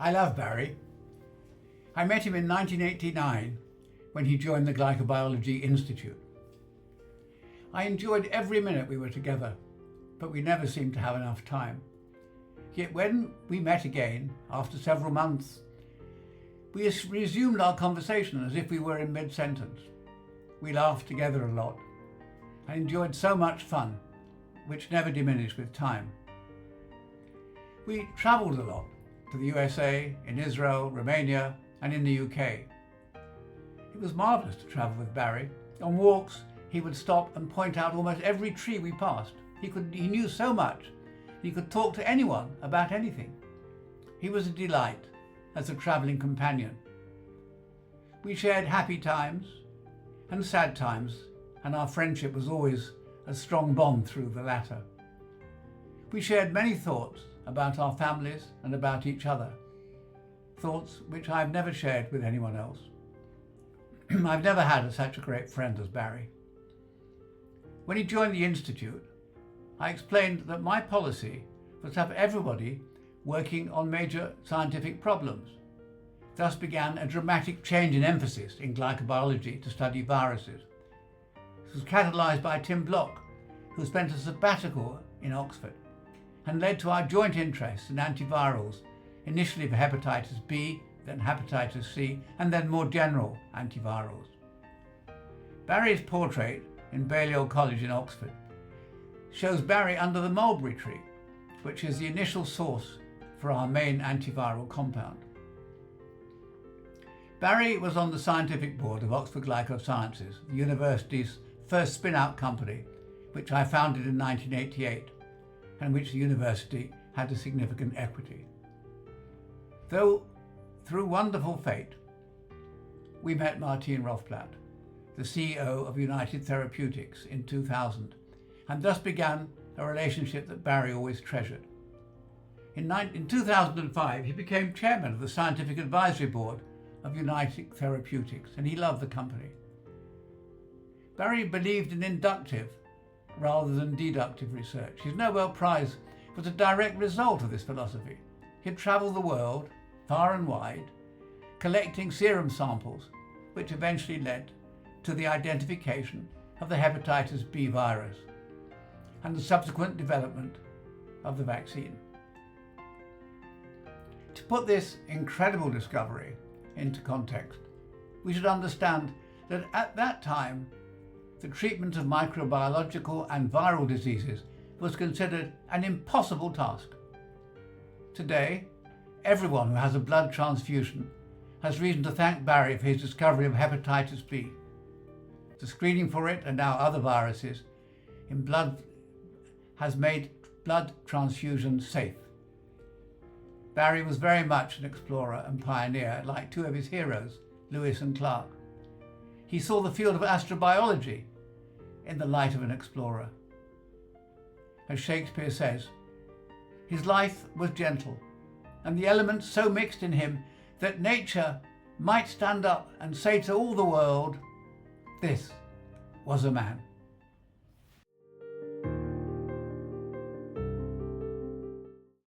I love Barry. I met him in 1989 when he joined the Glycobiology Institute. I enjoyed every minute we were together, but we never seemed to have enough time. Yet when we met again, after several months, we resumed our conversation as if we were in mid-sentence. We laughed together a lot and enjoyed so much fun, which never diminished with time. We travelled a lot to the USA, in Israel, Romania, and in the UK. It was marvellous to travel with Barry. On walks, he would stop and point out almost every tree we passed. He knew so much. He could talk to anyone about anything. He was a delight as a travelling companion. We shared happy times and sad times, and our friendship was always a strong bond through the latter. We shared many thoughts about our families and about each other, thoughts which I've never shared with anyone else. I've never had such a great friend as Barry. When he joined the Institute, I explained that my policy was to have everybody working on major scientific problems. Thus began a dramatic change in emphasis in glycobiology to study viruses. This was catalysed by Tim Block, who spent a sabbatical in Oxford, and led to our joint interest in antivirals, initially for hepatitis B, then hepatitis C, and then more general antivirals. Barry's portrait in Balliol College in Oxford shows Barry under the mulberry tree, which is the initial source for our main antiviral compound. Barry was on the scientific board of Oxford Glycosciences, the university's first spin-out company, which I founded in 1988, and which the university had a significant equity. Though, through wonderful fate, we met Martine Rothblatt, the CEO of United Therapeutics, in 2000, and thus began a relationship that Barry always treasured. In 2005, he became chairman of the Scientific Advisory Board of United Therapeutics, and he loved the company. Barry believed in inductive rather than deductive research. His Nobel Prize was a direct result of this philosophy. He had travelled the world, far and wide, collecting serum samples, which eventually led to the identification of the hepatitis B virus and the subsequent development of the vaccine. To put this incredible discovery into context, we should understand that at that time, the treatment of microbiological and viral diseases was considered an impossible task. Today, everyone who has a blood transfusion has reason to thank Barry for his discovery of hepatitis B. The screening for it, and now other viruses, in blood has made blood transfusion safe. Barry was very much an explorer and pioneer, like two of his heroes, Lewis and Clark. He saw the field of astrobiology in the light of an explorer. As Shakespeare says, his life was gentle, and the elements so mixed in him that nature might stand up and say to all the world, "This was a man."